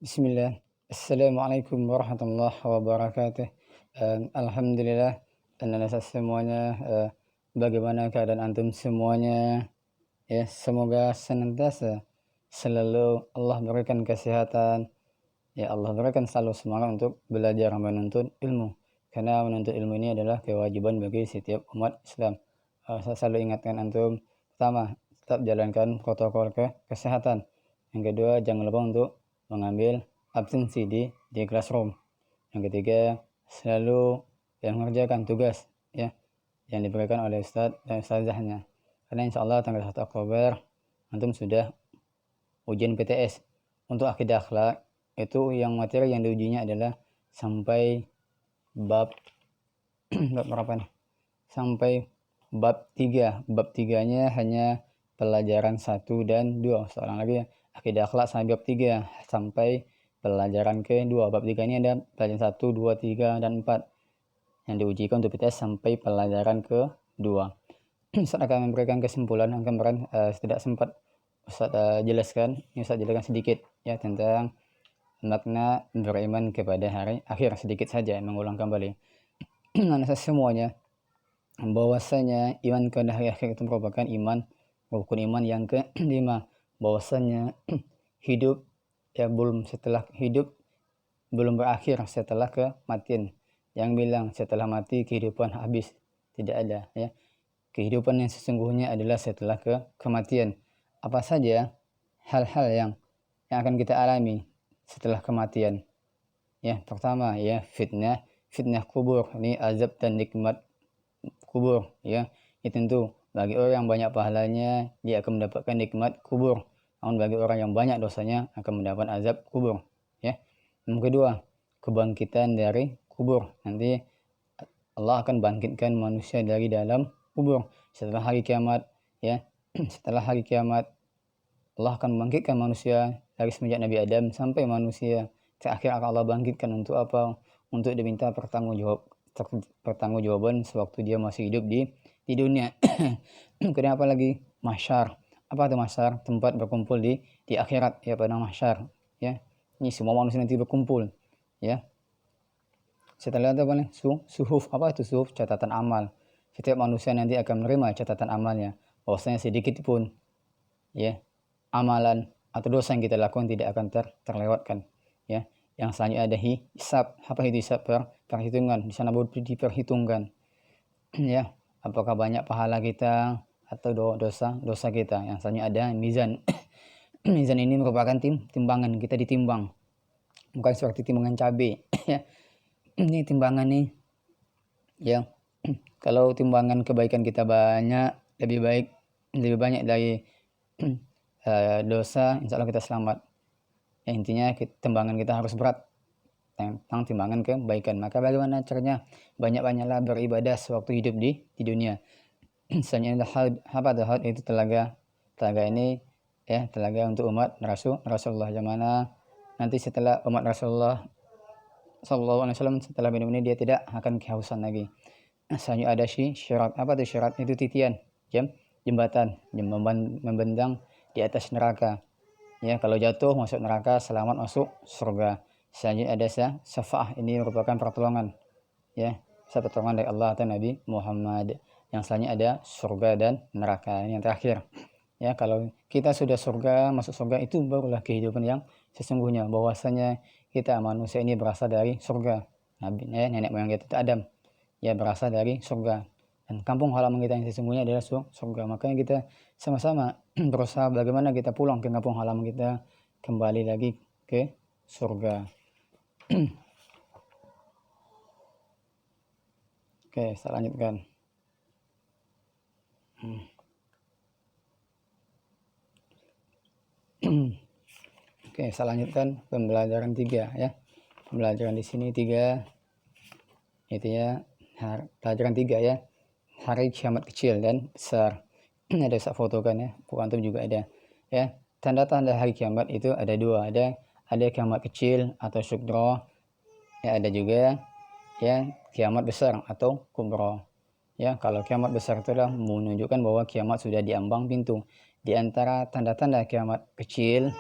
Bismillah. Assalamualaikum warahmatullahi wabarakatuh. Alhamdulillah. Dan semuanya. Bagaimana keadaan antum semuanya? Ya, semoga senantiasa selalu Allah berikan kesehatan. Ya, Allah berikan selalu semangat untuk belajar menuntut ilmu. Karena menuntut ilmu ini adalah kewajiban bagi setiap umat Islam. Saya selalu ingatkan antum, pertama, tetap jalankan protokol kesehatan. Yang kedua, jangan lupa untuk mengambil absensi di classroom. Yang ketiga, selalu mengerjakan tugas ya yang diberikan oleh ustadz dan ustazahnya. Karena insya Allah tanggal 1 Oktober antum sudah ujian PTS. Untuk akidah akhlak itu yang materi yang diujinya adalah sampai bab bab berapa nih? Sampai bab 3. Bab 3-nya hanya pelajaran 1 dan 2. Seorang lagi akidah akhlak sampai bab 3 sampai pelajaran kedua. Bab 3 ini ada pelajaran 1, 2, 3 dan 4 yang diujikan untuk PTS sampai pelajaran kedua. Ustaz akan memberikan kesimpulan yang kemarin tidak sempat Ustaz jelaskan. Ini Ustaz jelaskan sedikit ya tentang makna beriman kepada hari akhir, sedikit saja mengulang kembali. Semuanya bahwasanya iman kepada hari akhir itu merupakan rukun iman yang kelima. Bahwasanya hidup belum berakhir setelah kematian. Yang bilang setelah mati kehidupan habis, tidak ada ya. Kehidupan yang sesungguhnya adalah setelah kematian. Apa saja hal-hal yang akan kita alami setelah kematian? Ya, pertama ya fitnah kubur. Ini azab dan nikmat kubur ya. Ini tentu bagi orang yang banyak pahalanya dia akan mendapatkan nikmat kubur. Namun bagi orang yang banyak dosanya akan mendapat azab kubur ya. Yang kedua, kebangkitan dari kubur. Nanti Allah akan bangkitkan manusia dari dalam kubur setelah hari kiamat ya. Setelah hari kiamat Allah akan membangkitkan manusia dari semenjak Nabi Adam sampai manusia terakhir akan Allah bangkitkan untuk apa? Untuk diminta pertanggungjawaban sewaktu dia masih hidup di dunia. Kenapa lagi mahsyar? Apa itu mahsyar? Tempat berkumpul di akhirat ya, pada mahsyar ya. Ini semua manusia nanti berkumpul ya. Setelah itu apa nih? Suhuf. Apa itu suhuf? Catatan amal. Setiap manusia nanti akan menerima catatan amalnya. Bahwasanya sedikit pun ya amalan atau dosa yang kita lakukan tidak akan terlewatkan ya. Yang selanjutnya ada hisab. Apa itu hisab? Perhitungan. Di sana diperhitungkan ya, apakah banyak pahala kita atau dosa kita. Yang selanjutnya ada mizan. Mizan ini merupakan timbangan, kita ditimbang, bukan seperti timbangan cabai ya. Ini timbangan nih ya. Kalau timbangan kebaikan kita lebih banyak dari dosa, insya Allah kita selamat ya. Intinya timbangan kita harus berat tentang timbangan kebaikan. Maka bagaimana caranya? Banyak-banyaklah beribadah sewaktu hidup di dunia. Misalnya haud itu telaga ini ya, telaga untuk umat Rasulullah. Yang mana nanti setelah umat Rasulullah Sallallahu Alaihi Wasallam setelah minum ini dia tidak akan kehausan lagi. Selanjutnya ada syarat. Apa itu syarat? Itu titian jembatan yang membentang di atas neraka ya. Kalau jatuh masuk neraka, selamat masuk surga. Selanjutnya ada syafaah. Ini merupakan pertolongan ya, pertolongan dari Allah atau Nabi Muhammad. Yang selanjutnya ada surga dan neraka. Yang terakhir ya, kalau kita sudah masuk surga, itu barulah kehidupan yang sesungguhnya. Bahwasanya kita manusia ini berasal dari surga. Nabi nenek moyang kita Adam ya berasal dari surga, dan kampung halaman kita yang sesungguhnya adalah surga. Makanya kita sama-sama berusaha bagaimana kita pulang ke kampung halaman kita, kembali lagi ke surga. Oke, saya lanjutkan. Oke, saya lanjutkan pembelajaran 3 ya. Pembelajaran di sini 3 itu ya, pelajaran 3 ya. Hari kiamat kecil dan besar. Ada saya fotokan ya, antum juga ada ya. Tanda-tanda hari kiamat itu ada 2, ada kiamat kecil atau syukro ya, ada juga ya kiamat besar atau kubro ya. Kalau kiamat besar itu adalah menunjukkan bahwa kiamat sudah diambang pintu. Di antara tanda-tanda kiamat kecil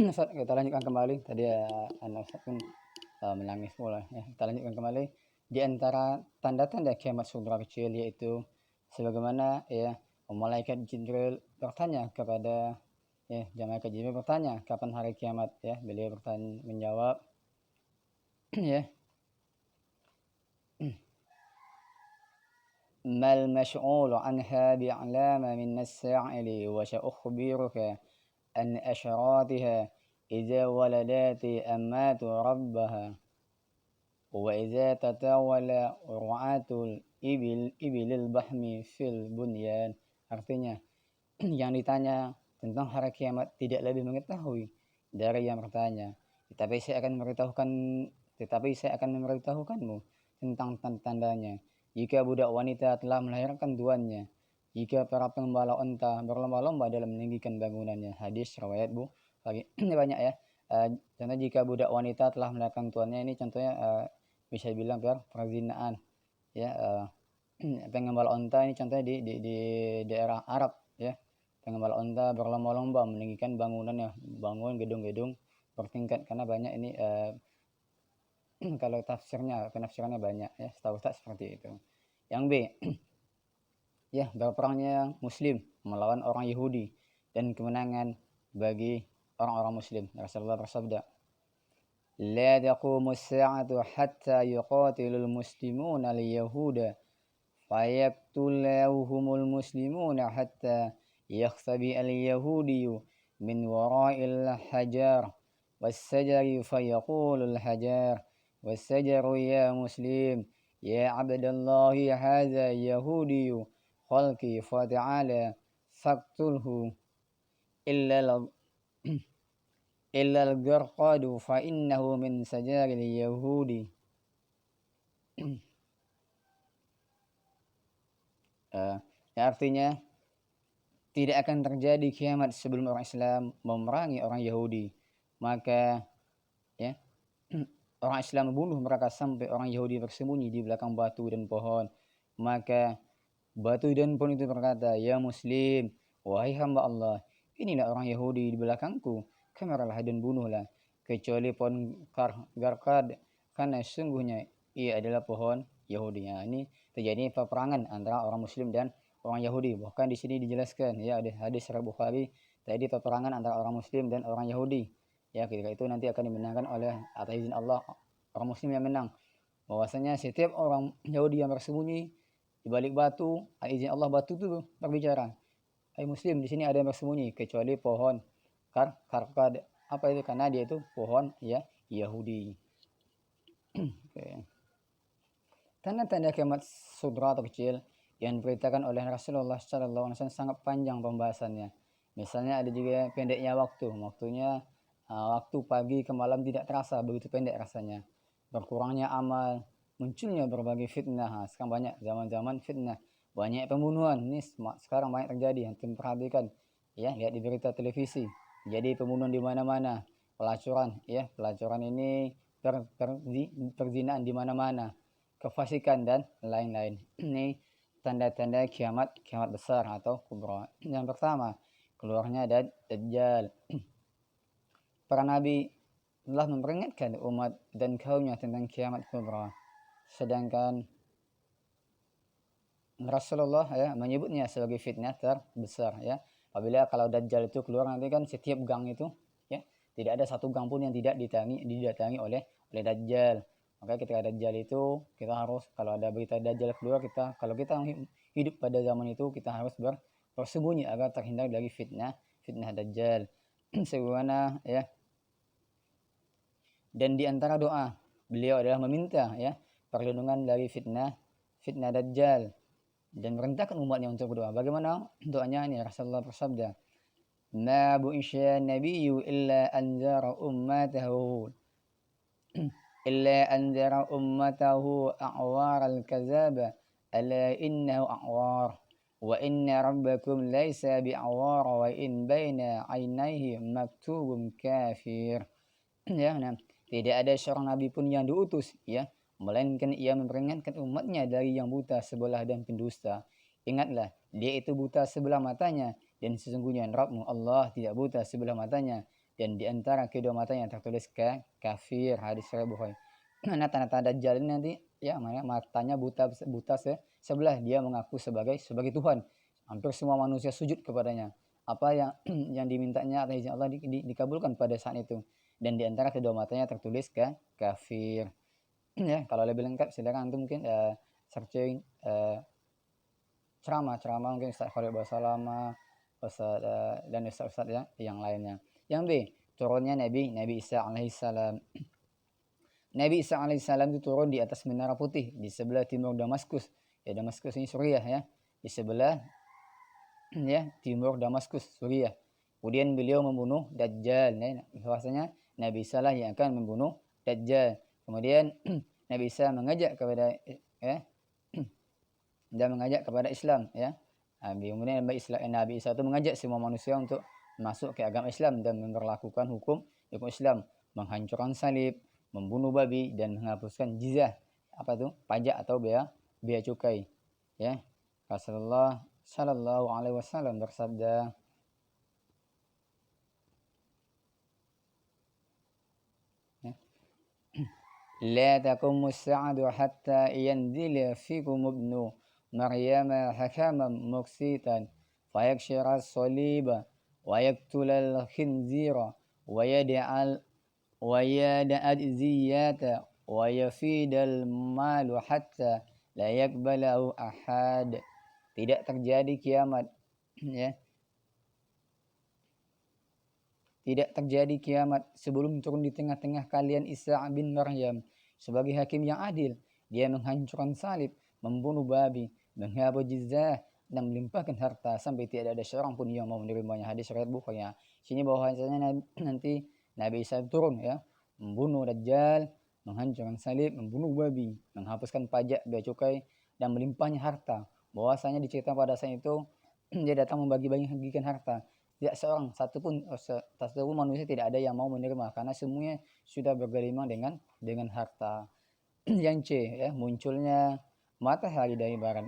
Kita lanjutkan kembali. Tadi anak Ustaz pun menangis pula ya. Kita lanjutkan kembali. Di antara tanda-tanda kiamat sugra kecil yaitu sebagaimana ya malaikat Jibril bertanya kepada malaikat Jibril bertanya kapan hari kiamat ya. Beliau menjawab ya, mal mas'ulu anha bi'alama min as-sa'ili wa sa'ukhbiruka an asharatiha idza waladati ammatu rabbaha wa idza tatawala ru'atul ibilil bahmi fil bunyan. Artinya yang ditanya tentang hari kiamat tidak lebih mengetahui dari yang bertanya, tetapi saya akan memberitahukanmu tentang tandanya. Jika budak wanita telah melahirkan tuannya, jika para pengembala unta berlomba-lomba dalam meninggikan bangunannya. Hadis riwayat Bukhari. Ini banyak ya. Contoh jika budak wanita telah melahirkan tuannya, ini contohnya bisa dibilang perzinaan ya. Pengembala unta ini contohnya di daerah Arab ya. Pengembala unta berlomba-lomba meninggikan bangunannya, bangun gedung-gedung bertingkat, karena banyak ini kalau penafsirannya banyak ya, setahu tak seperti itu. Yang B ya, berperangnya Muslim melawan orang Yahudi dan kemenangan bagi orang-orang Muslim. Rasulullah bersabda, la taqumu as-sa'atu hatta yuqatilul muslimuna al-yahuda fayaqtuluhumul muslimuna hatta yakhsabi al-yahudiyyu min wara'il hajar was-sajari fayaqulul hajar was-sajaru ya muslim ya abdallahi hadza yahudiyyu khalqi fata'ala faqtulhu illa al-garqadu fa innahu min sajaril yahudi. Artinya tidak akan terjadi kiamat sebelum orang Islam memerangi orang Yahudi. Maka ya, orang Islam membunuh mereka sampai orang Yahudi bersembunyi di belakang batu dan pohon. Maka batu dan pohon itu berkata, ya Muslim, wahai hamba Allah, inilah orang Yahudi di belakangku, kemarilah dan bunuhlah, kecuali pohon garqad, karena sungguhnya ia adalah pohon Yahudi. Nah, ini terjadi peperangan antara orang Muslim dan orang Yahudi. Bahkan di sini dijelaskan ya, ada hadis riwayat Bukhari, tadi peperangan antara orang Muslim dan orang Yahudi. Ya, ketika itu nanti akan dimenangkan oleh atas izin Allah orang Muslim yang menang. Bahwasanya setiap orang Yahudi yang bersembunyi di balik batu, izin Allah batu itu berbicara, hai Muslim, di sini ada yang bersembunyi, kecuali pohon karkad. Apa itu? Karena dia itu pohon ya Yahudi. Okay. Tanda-tanda kiamat sugra atau kecil yang diberitakan oleh Rasulullah SAW sangat panjang pembahasannya. Misalnya ada juga pendeknya waktunya waktu pagi ke malam tidak terasa, begitu pendek rasanya. Berkurangnya amal, munculnya berbagai fitnah. Sekarang banyak zaman-zaman fitnah, banyak pembunuhan. Ini sekarang banyak terjadi, antum perhatikan ya, lihat di berita televisi. Jadi pembunuhan di mana-mana, pelacuran ya, pelacuran ini perzinaan di mana-mana, kefasikan dan lain-lain. Ini tanda-tanda kiamat besar atau kubra. Yang pertama, keluarnya Dajjal. Para nabi telah memperingatkan umat dan kaumnya tentang kiamat kubra, sedangkan Rasulullah ya menyebutnya sebagai fitnah terbesar ya. Apabila kalau Dajjal itu keluar nanti kan setiap gang itu ya, tidak ada satu gang pun yang tidak didatangi oleh Dajjal. Maka ketika Dajjal itu kita harus, kalau ada berita Dajjal keluar, kalau kita hidup pada zaman itu, kita harus bersembunyi agar terhindar dari fitnah Dajjal. Sebagaimana ya, dan di antara doa beliau adalah meminta ya perlindungan dari fitnah Dajjal dan merintahkan umatnya untuk berdoa. Bagaimana doanya ini? Rasulullah bersabda, ma bu'isya nabiyyu illa anzara ummatahu a'war al-kazaba ala innahu a'war wa inna rabbakum laysa bi'awar wa in baina 'ainaihi maktubun kafir. Ya, nah, tidak ada seorang nabi pun yang diutus ya, melainkan ia memperingatkan umatnya dari yang buta sebelah dan pendusta. Ingatlah, dia itu buta sebelah matanya, dan sesungguhnya Rabbmu Allah tidak buta sebelah matanya, dan di antara kedua matanya tertulis kafir. Hadis riwayat Bukhari. Nah, tanda-tanda Dajjal ini nanti ya matanya buta sebelah, dia mengaku sebagai Tuhan. Hampir semua manusia sujud kepadanya. Apa yang yang dimintanya atas izin Allah dikabulkan pada saat itu. Dan di antara kedua matanya tertulis kafir. Ya, kalau lebih lengkap silakan antum mungkin searching ceramah mungkin Ustaz Khalid Basalama, Ustaz dan Ustaz ya yang lainnya. Yang B, turunnya Nabi Isa alaihissalam. Nabi Isa alaihissalam itu turun di atas menara putih di sebelah timur Damaskus. Ya, Damaskus ini Suriah ya. Di sebelah ya timur Damaskus Suriah. Kemudian beliau membunuh Dajjal. Ya, bahwasanya Nabi Isa lah yang akan membunuh Dajjal. Kemudian Nabi Isa mengajak kepada ya dan mengajak kepada Islam ya. Kemudian Nabi Isa itu mengajak semua manusia untuk masuk ke agama Islam dan memperlakukan hukum Islam, menghancurkan salib, membunuh babi dan menghapuskan jizyah, apa itu pajak atau bea cukai ya. Rasulullah sallallahu alaihi wasallam bersabda, ya, la taqumu as-sa'atu hatta yanzila fikum ibnu Maryam hakaman muqsitan fayakshira as-saliba wa yaqtula al-khinzira wa yad'al ziyata wa yafidal malu hatta la yakbalahu ahad. Tidak terjadi kiamat ya. Tidak terjadi kiamat sebelum turun di tengah-tengah kalian Isa bin Maryam sebagai hakim yang adil. Dia menghancurkan salib, membunuh babi, menghapus jizyah dan melimpahkan harta sampai tidak ada seorang pun yang mau menerimanya. Hadis riwayat Bukhari. Sini bahwasanya nanti Nabi Isa turun ya, membunuh Dajjal, menghancurkan salib, membunuh babi, menghapuskan pajak bea cukai dan melimpahnya harta. Bahwasanya diceritakan pada saat itu dia datang membagi-bagikan harta. Tidak seorang satupun manusia tidak ada yang mau menerima karena semuanya sudah bergelimang dengan harta. Yang C ya, munculnya matahari dari barat.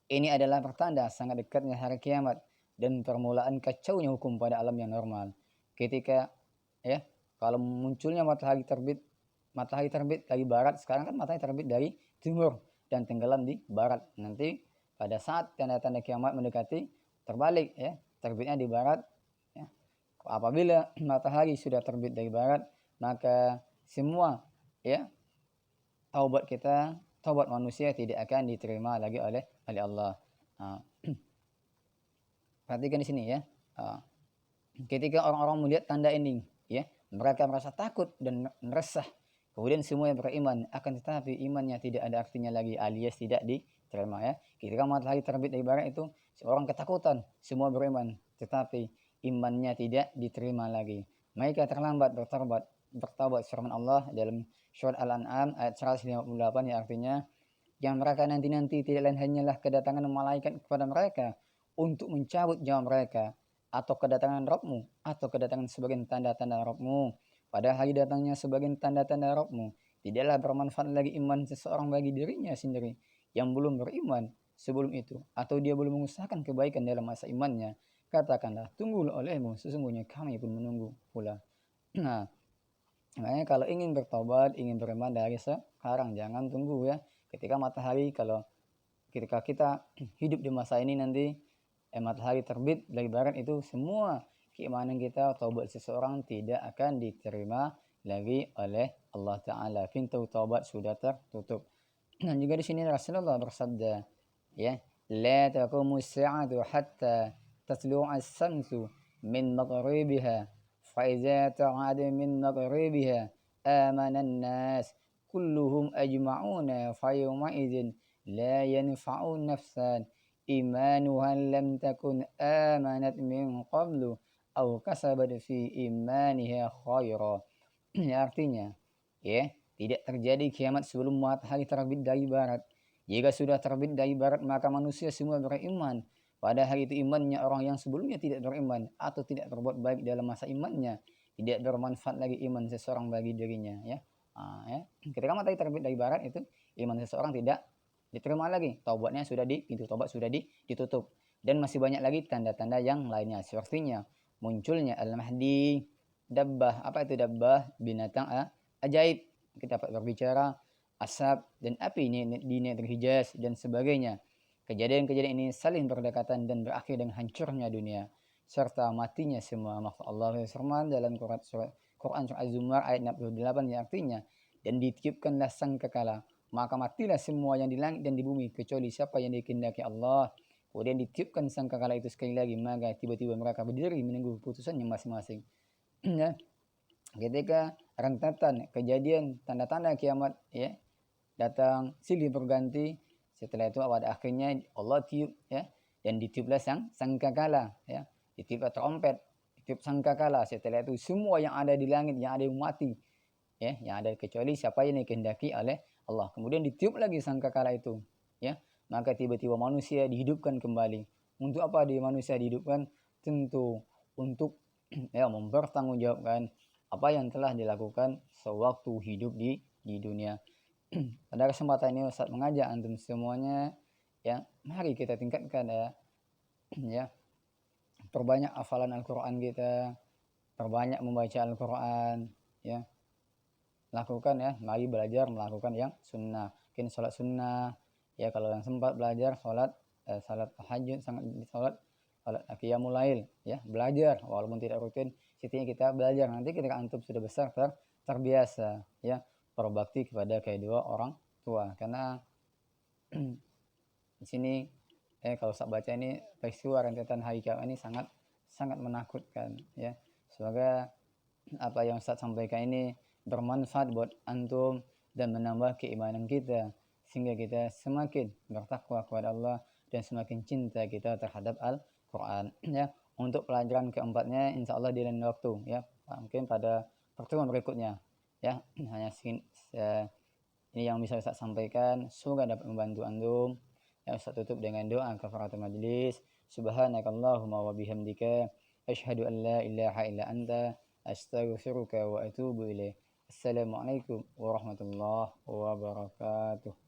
Ini adalah pertanda sangat dekatnya hari kiamat dan permulaan kacaunya hukum pada alam yang normal. Ketika ya, kalau munculnya matahari terbit dari barat, sekarang kan matahari terbit dari timur dan tenggelam di barat. Nanti pada saat tanda-tanda kiamat mendekati, terbalik ya, terbitnya di barat ya. Apabila matahari sudah terbit dari barat, maka semua ya taubat manusia tidak akan diterima lagi oleh Allah. Perhatikan di sini ya. Ketika orang-orang melihat tanda ini ya, mereka merasa takut dan meresah. Kemudian semua yang beriman, akan tetapi imannya tidak ada artinya lagi, alias tidak diterima ya. Ketika matahari terbit dari barat itu, seorang ketakutan, semua beriman, tetapi imannya tidak diterima lagi. Mereka terlambat bertaubat firman Allah dalam surat Al-An'am ayat 158 yang artinya yang mereka nanti tidak lain hanyalah kedatangan malaikat kepada mereka untuk mencabut nyawa mereka, atau kedatangan Rabbmu, atau kedatangan sebagian tanda-tanda Rabbmu. Pada hari datangnya sebagian tanda-tanda Rabbmu, tidaklah bermanfaat lagi iman seseorang bagi dirinya sendiri yang belum beriman sebelum itu, atau dia belum mengusahakan kebaikan dalam masa imannya. Katakanlah, tunggulah olehmu, sesungguhnya kami pun menunggu pula. Nah, makanya kalau ingin bertobat, ingin beriman dari sekarang, jangan tunggu ya. Ketika kita hidup di masa ini nanti matahari terbit dari barat itu, semua keimanan kita, taubat seseorang tidak akan diterima lagi oleh Allah Ta'ala. Pintu taubat sudah tertutup. Dan juga di sini Rasulullah bersabda ya, la taqumu as-sa'atu hatta tatlu'a as-samsu min maghribiha فإذا تعاد من مغربها آمن الناس كلهم أجمعون فيومئذ لا ينفع نفسا إيمانها لم تكن آمنت من قبل أو كسبت في إيمانها خيرا. Artinya ya, tidak terjadi kiamat sebelum matahari terbit dari barat. Jika sudah terbit dari barat, maka manusia semua beriman. Pada hari itu imannya orang yang sebelumnya tidak beriman atau tidak berbuat baik dalam masa imannya, tidak bermanfaat lagi iman seseorang bagi dirinya ya. Ya. Ketika matahari terbit dari barat itu, iman seseorang tidak diterima lagi, taubatnya sudah pintu taubat sudah ditutup. Dan masih banyak lagi tanda-tanda yang lainnya, sepertinya munculnya Al-Mahdi, dabbah. Apa itu dabbah? Binatang ajaib. Kita dapat berbicara asap dan api di negeri Hijaz dan sebagainya. Kejadian-kejadian ini saling berdekatan dan berakhir dengan hancurnya dunia serta matinya semua makhluk Allah. Firman dalam Quran surat Az-Zumar ayat 68 yang artinya, dan ditiupkanlah sangkakala, maka matilah semua yang di langit dan di bumi kecuali siapa yang dikehendaki Allah. Kemudian ditiupkan sangkakala itu sekali lagi, maka tiba-tiba mereka berdiri menunggu putusannya masing-masing. Ya, ketika rentetan kejadian tanda-tanda kiamat ya datang silih berganti, setelah itu pada akhirnya Allah tiup ya, dan ditiuplah sangkakala ya, ditiup trompet, ditiup sangkakala. Setelah itu semua yang ada di langit, yang ada yang mati ya, yang ada kecuali siapa yang dikehendaki oleh Allah. Kemudian ditiup lagi sangkakala itu ya, maka tiba-tiba manusia dihidupkan kembali. Untuk apa manusia dihidupkan? Tentu untuk ya mempertanggungjawabkan apa yang telah dilakukan sewaktu hidup di dunia. Pada kesempatan ini Ustaz mengajak antum semuanya ya, mari kita tingkatkan ya perbanyak hafalan Al-Quran kita, perbanyak membaca Al-Quran ya, lakukan ya, mari belajar melakukan yang sunnah, mungkin sholat sunnah ya, kalau yang sempat belajar sholat tahajud, sholat qiyamul lail ya, belajar walaupun tidak rutin, setidaknya kita belajar. Nanti ketika antum sudah besar terbiasa ya berbakti kepada kedua orang tua. Karena di sini kalau saya baca ini peristiwa rentetan hari kiamat ini sangat sangat menakutkan ya. Semoga apa yang Ustaz sampaikan ini bermanfaat buat antum dan menambah keimanan kita sehingga kita semakin bertakwa kepada Allah dan semakin cinta kita terhadap Al-Quran ya. Untuk pelajaran keempatnya insya Allah di lain waktu ya, mungkin pada pertemuan berikutnya ya. Hanya ini yang bisa Ustaz sampaikan, semoga dapat membantu antum ya. Ustaz tutup dengan doa kafaratul majlis. Subhanakallahumma wa bihamdika asyhadu an la ilaha illa anta astaghfiruka wa atubu ilaik. Assalamualaikum warahmatullahi wabarakatuh.